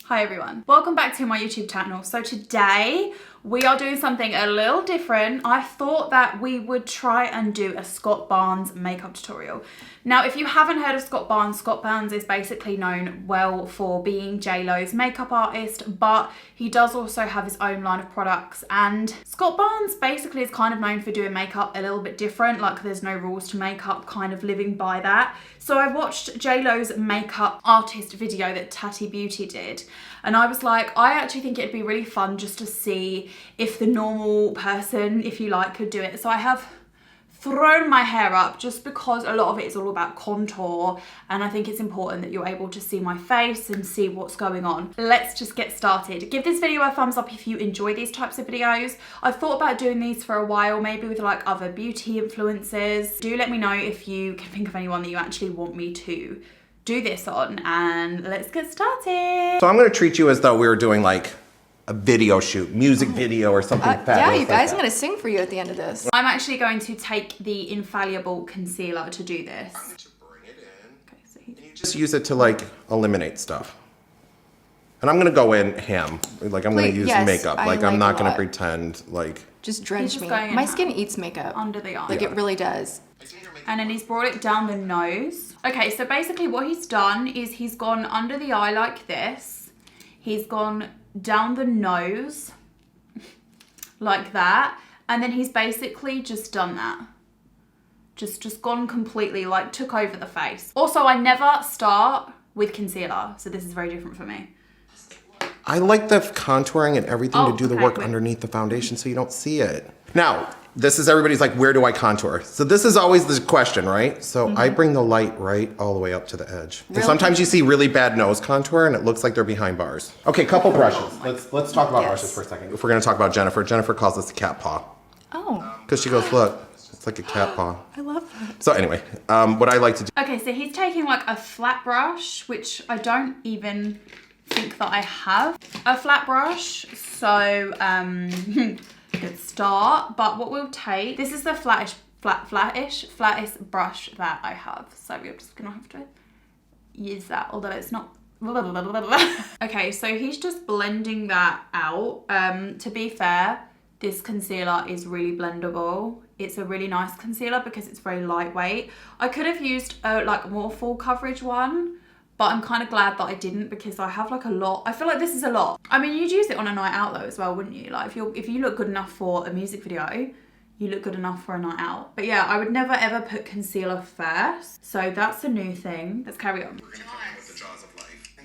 Hi everyone, welcome back to my YouTube channel. So today we are doing something a little different. I thought that we would try and do a Scott Barnes makeup tutorial. Now, if you haven't heard of Scott Barnes is basically known well for being J-Lo's makeup artist, but he does also have his own line of products. And Scott Barnes basically is kind of known for doing makeup a little bit different, like there's no rules to makeup, kind of living by that. So I watched J-Lo's makeup artist video that Tati Beauty did, and I was like, I actually think it'd be really fun just to see if the normal person, if you like, could do it. So I have thrown my hair up just because a lot of it is all about contour, and I think it's important that you're able to see my face and see what's going on. Let's just get started. Give this video a thumbs up if you enjoy these types of videos. I've thought about doing these for a while, maybe with like other beauty influencers. Do let me know if you can think of anyone that you actually want me to do this on, and let's get started. So I'm gonna treat you as though we were doing like a video shoot, music video or something fabulous. Yeah, you guys, like I'm gonna sing for you at the end of this. I'm actually going to take the Infallible concealer to do this. I'm going to bring it in. Okay, so And you just use it to like eliminate stuff. And I'm gonna go in ham. Like I'm gonna use makeup. Like I'm not gonna pretend like. Just drench me. going in My skin eats makeup. under the eye. Like it really does. And then he's brought it down the nose. Okay, so basically what he's done is he's gone under the eye like this. He's gone down the nose like that. And then he's basically just done that. Just gone completely, like took over the face. Also, I never start with concealer, so this is very different for me. I like the contouring and everything to do the work underneath the foundation so you don't see it. Now, this is everybody's like, where do I contour? So this is always the question, right? So I bring the light right all the way up to the edge. Really? And sometimes you see really bad nose contour and it looks like they're behind bars. Okay, couple brushes. Let's talk about brushes for a second. If we're gonna talk about Jennifer, Jennifer calls this a cat paw. Oh. Because she goes, look, it's like a cat paw. I love that. So anyway, what I like to do. Okay, so he's taking like a flat brush, which I don't even think that I have a flat brush. So, good start. But what we'll take, this is the flattest brush that I have. So we're just gonna have to use that, although it's not. Okay, so he's just blending that out. To be fair, this concealer is really blendable. It's a really nice concealer because it's very lightweight. I could have used a like more full coverage one, but I'm kind of glad that I didn't because I have like a lot. I feel like this is a lot. I mean, you'd use it on a night out though as well, wouldn't you? Like if you look good enough for a music video, you look good enough for a night out. But yeah, I would never ever put concealer first. So that's a new thing. Let's carry on. We're gonna come in with the jaws of life.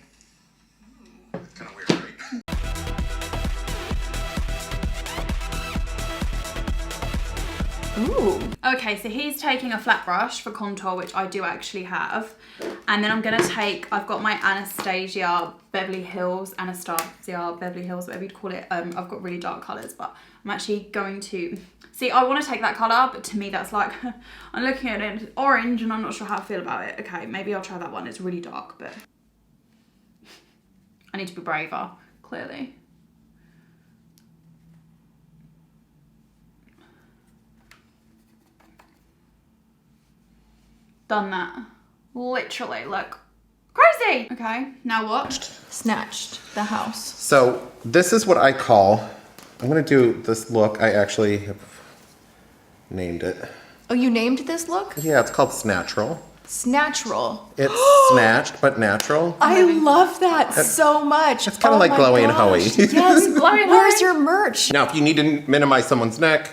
It's kind of weird, right? Ooh. Okay, so he's taking a flat brush for contour, which I do actually have. And then I'm gonna take, I've got my Anastasia Beverly Hills, whatever you'd call it. I've got really dark colors, but I'm actually going to, see, I wanna take that color, but to me that's like, I'm looking at it, it's orange and I'm not sure how I feel about it. Okay, maybe I'll try that one. It's really dark, but I need to be braver, clearly. Done that. Literally, look. Crazy! Okay, now what? Snatched the house. So this is what I call, I'm gonna do this look. I actually have named it. Oh, you named this look? Yeah, it's called SNATURAL. SNATURAL. It's snatched, but natural. I love that so much. It's kind of like Glowy and Hoey. Yes, Glowy and Where's your merch? Now, if you need to minimize someone's neck,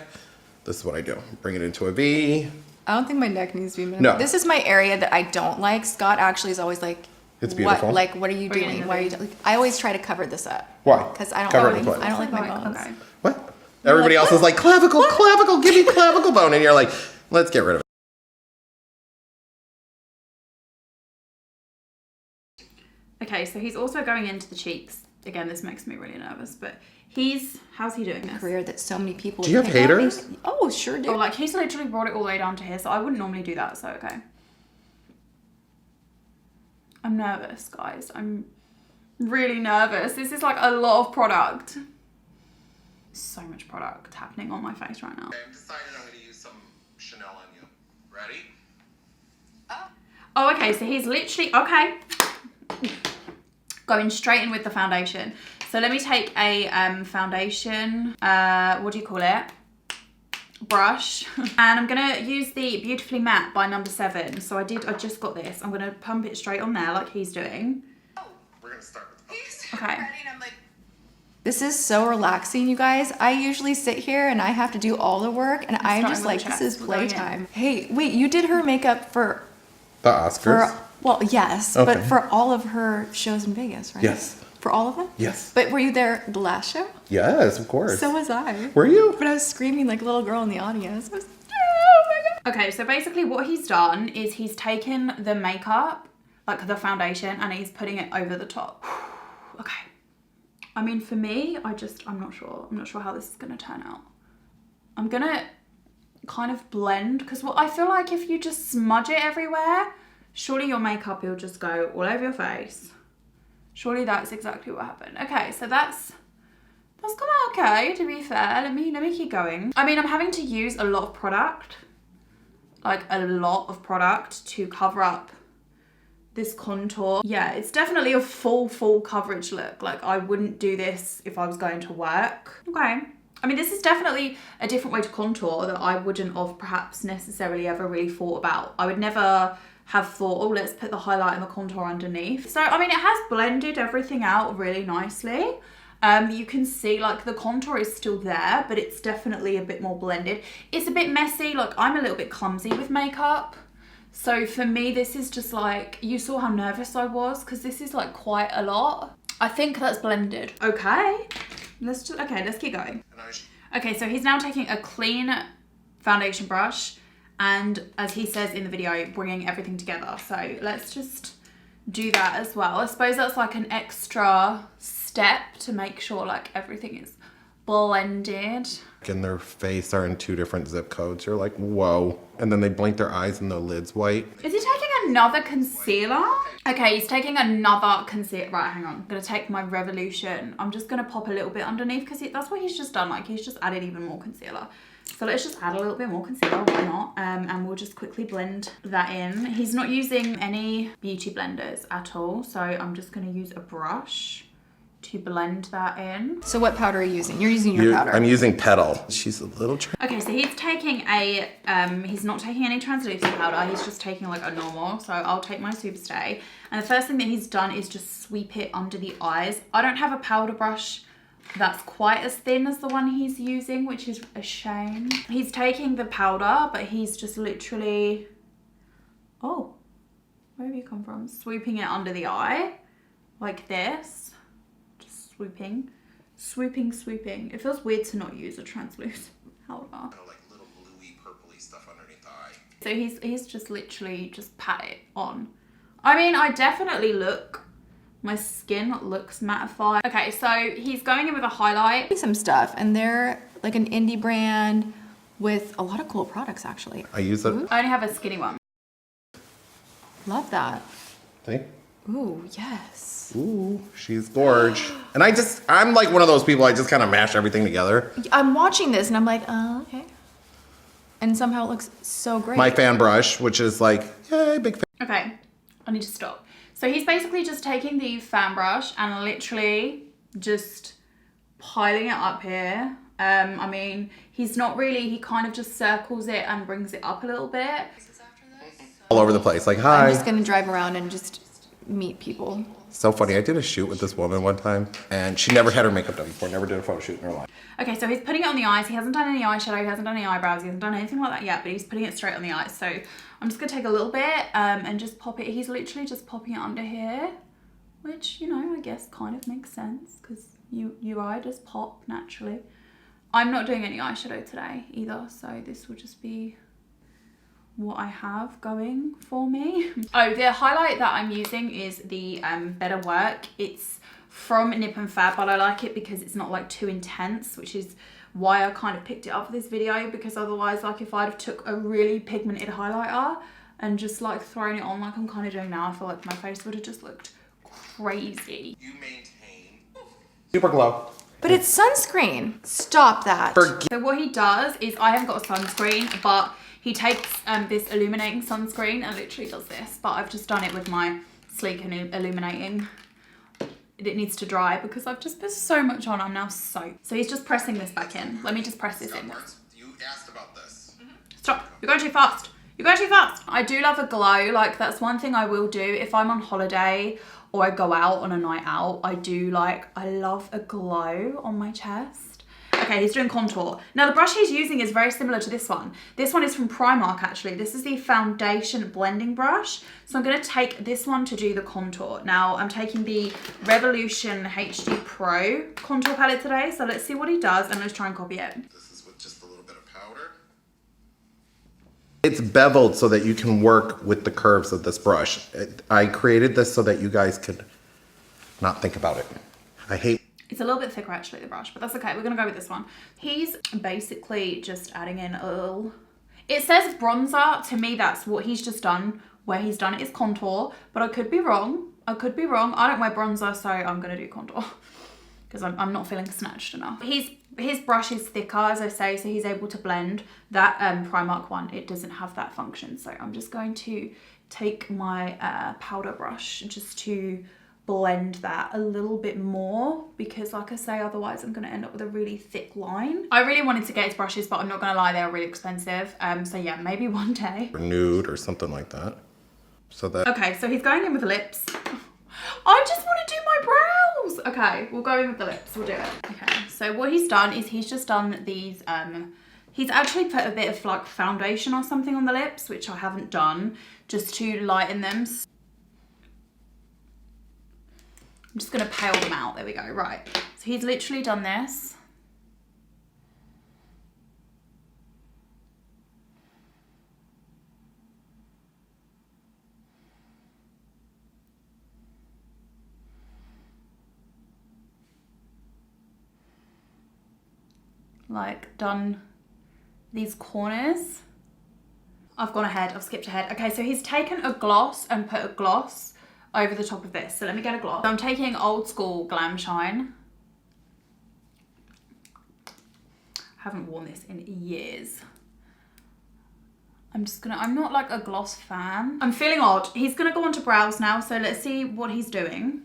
this is what I do. Bring it into a V. I don't think my neck needs to be minimized. No. This is my area that I don't like. Scott actually is always like, it's beautiful. What are you doing? Why are you like, I always try to cover this up. Why? Because I don't Cover like it with what? I don't like my bones. Okay. What? Everybody else is like, clavicle, clavicle, give me clavicle bone. And you're like, let's get rid of it. Okay, so he's also going into the cheeks. Again, this makes me really nervous, but how's he doing this? Career that so many people. Do you have haters? Oh, sure do. Oh, like he's literally brought it all the way down to here, so I wouldn't normally do that, so okay. I'm nervous, guys. I'm really nervous. This is like a lot of product. So much product happening on my face right now. Okay, I've decided I'm going to use some Chanel on you. Ready? Oh, okay, so he's literally, okay. going straight in with the foundation. So let me take a foundation, what do you call it? Brush. And I'm gonna use the Beautifully Matte by No. 7. So I just got this. I'm gonna pump it straight on there like he's doing. We're gonna start with Okay. I'm like, this is so relaxing, you guys. I usually sit here and I have to do all the work, and I'm just like, this is playtime. Hey, wait, you did her makeup for the Oscars. Well, yes, Okay. but for all of her shows in Vegas, right? Yes. For all of them? Yes. But were you there the last show? Yes, of course. So was I. Were you? But I was screaming like a little girl in the audience. I was, oh my God. Okay, so basically what he's done is he's taken the makeup, like the foundation, and he's putting it over the top. Okay. I mean, for me, I'm not sure. I'm not sure how this is going to turn out. I'm going to kind of blend, because I feel like if you just smudge it everywhere, surely your makeup will just go all over your face. Surely that's exactly what happened. Okay, so that's come out okay, to be fair. Let me keep going. I mean, I'm having to use a lot of product, like a lot of product to cover up this contour. Yeah, it's definitely a full coverage look. Like, I wouldn't do this if I was going to work. Okay. I mean, this is definitely a different way to contour that I wouldn't have perhaps necessarily ever really thought about. I would never have thought, oh, let's put the highlight and the contour underneath. So, I mean, it has blended everything out really nicely. You can see like the contour is still there, but it's definitely a bit more blended. It's a bit messy. Like, I'm a little bit clumsy with makeup. So for me, this is just like, you saw how nervous I was because this is like quite a lot. I think that's blended. Okay, let's keep going. Okay, so he's now taking a clean foundation brush and, as he says in the video, bringing everything together. So let's just do that as well. I suppose that's like an extra step to make sure like everything is blended. And their face are in 2 different zip codes. You're like, whoa. And then they blink their eyes and the lid's white. Is he taking another concealer? Okay, he's taking another concealer. Right, hang on. I'm going to take my Revolution. I'm just going to pop a little bit underneath because that's what he's just done. Like, he's just added even more concealer. So let's just add a little bit more concealer, why not? And we'll just quickly blend that in. He's not using any beauty blenders at all. So I'm just going to use a brush to blend that in. So what powder are you using? You're using your powder. I'm using Petal. She's a little... Okay, so he's taking a, he's not taking any translucent powder. He's just taking like a normal. So I'll take my Superstay. And the first thing that he's done is just sweep it under the eyes. I don't have a powder brush that's quite as thin as the one he's using, which is a shame. He's taking the powder, but he's just literally, oh, where have you come from? Sweeping it under the eye like this. Just swooping, swooping, swooping. It feels weird to not use a translucent powder. Like little bluey, purpley stuff underneath the eye. So he's just literally just pat it on. I mean, I definitely look, my skin looks mattified. Okay, so he's going in with a highlight. Some stuff, and they're like an indie brand with a lot of cool products, actually. I use it. I only have a skinny one. Love that. See? Ooh, yes. Ooh, she's gorge. And I'm like one of those people, I just kind of mash everything together. I'm watching this and I'm like, oh, okay. And somehow it looks so great. My fan brush, which is like, yay, big fan. Okay, I need to stop. So he's basically just taking the fan brush and literally just piling it up here. I mean, he's not really, he kind of just circles it and brings it up a little bit. All over the place, like, hi. I'm just gonna drive around and just meet people. So funny, I did a shoot with this woman one time, and she never had her makeup done before, never did a photo shoot in her life. Okay, so he's putting it on the eyes. He hasn't done any eyeshadow, he hasn't done any eyebrows, he hasn't done anything like that yet, but he's putting it straight on the eyes. So I'm just gonna take a little bit and just pop it. He's literally just popping it under here, which, you know, I guess kind of makes sense because your eye does pop naturally. I'm not doing any eyeshadow today either, so this will just be what I have going for me. Oh, the highlight that I'm using is the Better Work. It's from Nip and Fab, but I like it because it's not like too intense, which is why I kind of picked it up for this video, because otherwise, like, if I'd have took a really pigmented highlighter and just like thrown it on like I'm kind of doing now, I feel like my face would have just looked crazy. You maintain super glow. But it's sunscreen. Stop that. So what he does is, I haven't got a sunscreen, but he takes this illuminating sunscreen and literally does this, but I've just done it with my sleek and illuminating it needs to dry because I've just put so much on. I'm now soaked. So he's just pressing this back in. Let me just press this in. You asked about this. Stop. You're going too fast. You're going too fast. I do love a glow. Like, that's one thing I will do if I'm on holiday or I go out on a night out. I love a glow on my chest. Okay, he's doing contour. Now, the brush he's using is very similar to this one. This one is from Primark, actually. This is the foundation blending brush. So I'm going to take this one to do the contour. Now, I'm taking the Revolution HD Pro contour palette today. So let's see what he does, and let's try and copy it. This is with just a little bit of powder. It's beveled so that you can work with the curves of this brush. I created this so that you guys could not think about it. It's a little bit thicker actually, the brush, but that's okay. We're gonna go with this one. He's basically just adding in a little, it says bronzer. To me, that's what he's just done. Where he's done it is contour, but I could be wrong. I don't wear bronzer, so I'm gonna do contour because I'm not feeling snatched enough. His brush is thicker, as I say, so he's able to blend. That Primark one, it doesn't have that function. So I'm just going to take my powder brush just to blend that a little bit more because, like I say, otherwise I'm going to end up with a really thick line. I really wanted to get his brushes, but I'm not going to lie, they're really expensive. So yeah, maybe one day. Or nude or something like that. So that. Okay, so he's going in with the lips. I just want to do my brows. Okay, we'll go in with the lips. We'll do it. Okay, so what he's done is he's just done these, he's actually put a bit of like foundation or something on the lips, which I haven't done, just to lighten them. I'm just gonna pale them out. There we go. Right. So he's literally done this. Like, done these corners. I've gone ahead. I've skipped ahead. Okay, so he's taken a gloss and put a gloss over the top of this. So let me get a gloss. So I'm taking Old School Glam Shine. Haven't worn this in years. I'm not like a gloss fan. I'm feeling odd. He's gonna go on to brows now, so let's see what he's doing.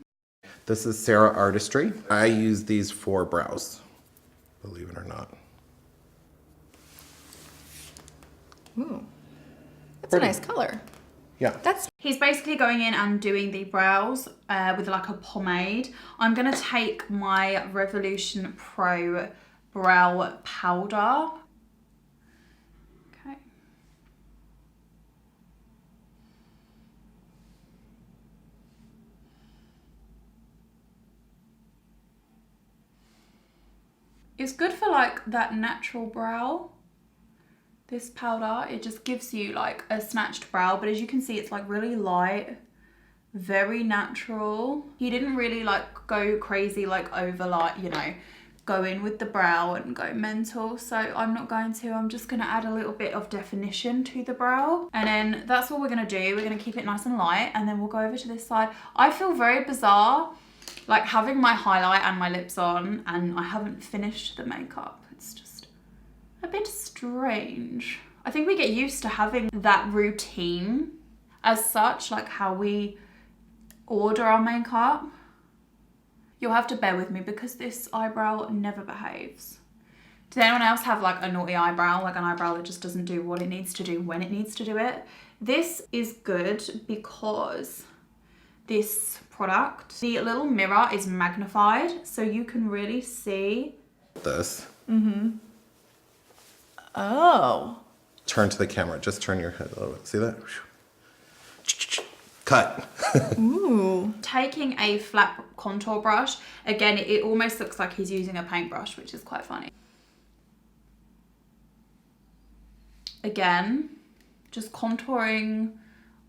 This is Sarah Artistry. I use these for brows, believe it or not. Ooh, that's a nice color. Yeah. He's basically going in and doing the brows with like a pomade. I'm gonna take my Revolution Pro brow powder. Okay. It's good for like that natural brow. This powder, it just gives you like a snatched brow, but as you can see, it's like really light, very natural. He didn't really like go crazy, like over like, you know, go in with the brow and go mental. So I'm not going to, I'm just gonna add a little bit of definition to the brow. And then that's what we're gonna do. We're gonna keep it nice and light, and then we'll go over to this side. I feel very bizarre, like having my highlight and my lips on, and I haven't finished the makeup. It's just a bit strange. I think we get used to having that routine as such, like how we order our makeup. You'll have to bear with me because this eyebrow never behaves. Does anyone else have like a naughty eyebrow, like an eyebrow that just doesn't do what it needs to do when it needs to do it? This is good because this product, the little mirror is magnified, so you can really see this. Mm-hmm. Oh. Turn to the camera. Just turn your head a little bit. See that? Cut. Ooh. Taking a flat contour brush. Again, it almost looks like he's using a paintbrush, which is quite funny. Again, just contouring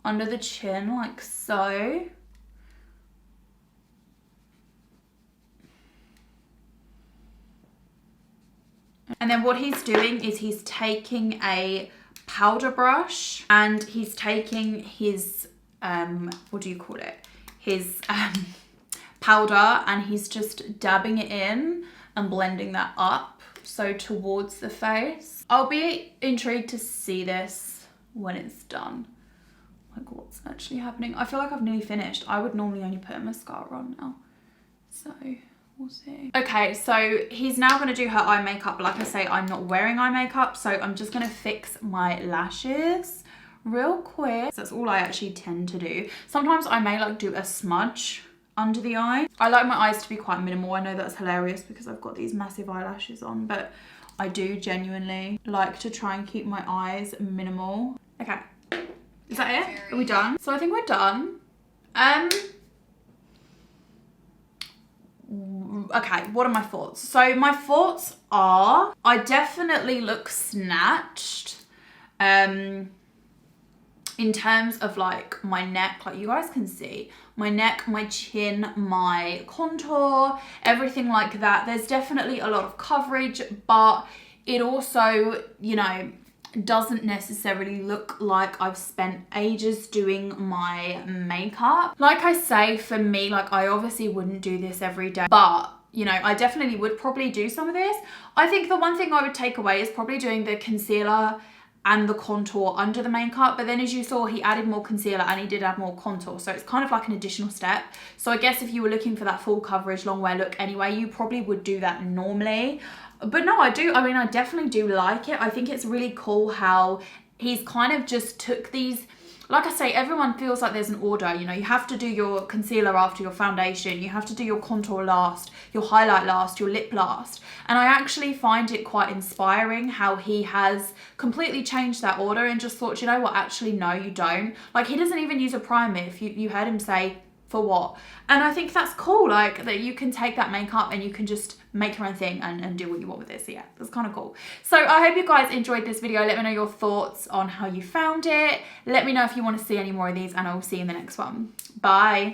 under the chin like so. And then what he's doing is he's taking a powder brush and he's taking his, what do you call it? His powder, and he's just dabbing it in and blending that up, so towards the face. I'll be intrigued to see this when it's done. Like what's actually happening. I feel like I've nearly finished. I would normally only put a mascara on now. So we'll see. Okay, so he's now going to do her eye makeup. Like I say, I'm not wearing eye makeup, so I'm just going to fix my lashes real quick. That's all I actually tend to do. Sometimes I may like do a smudge under the eye. I like my eyes to be quite minimal. I know that's hilarious because I've got these massive eyelashes on, but I do genuinely like to try and keep my eyes minimal. Okay, is that it? Are we done? So I think we're done. Okay, what are my thoughts? So my thoughts are, I definitely look snatched. In terms of like my neck, like you guys can see, my neck, my chin, my contour, everything like that. There's definitely a lot of coverage, but it also, you know, doesn't necessarily look like I've spent ages doing my makeup. Like I say, for me, like I obviously wouldn't do this every day, but you know, I definitely would probably do some of this. I think the one thing I would take away is probably doing the concealer and the contour under the makeup, but then as you saw, he added more concealer and he did add more contour, so it's kind of like an additional step. So I guess if you were looking for that full coverage long wear look anyway, you probably would do that normally. But no, I definitely do like it. I think it's really cool how he's kind of just took these, like I say, everyone feels like there's an order, you know, you have to do your concealer after your foundation, you have to do your contour last, your highlight last, your lip last. And I actually find it quite inspiring how he has completely changed that order and just thought, you know what, actually, no, you don't. Like, he doesn't even use a primer. If you heard him say, for what? And I think that's cool, like that you can take that makeup and you can just make your own thing and do what you want with it. So yeah, that's kind of cool. So I hope you guys enjoyed this video. Let me know your thoughts on how you found it. Let me know if you want to see any more of these, and I will see you in the next one. Bye.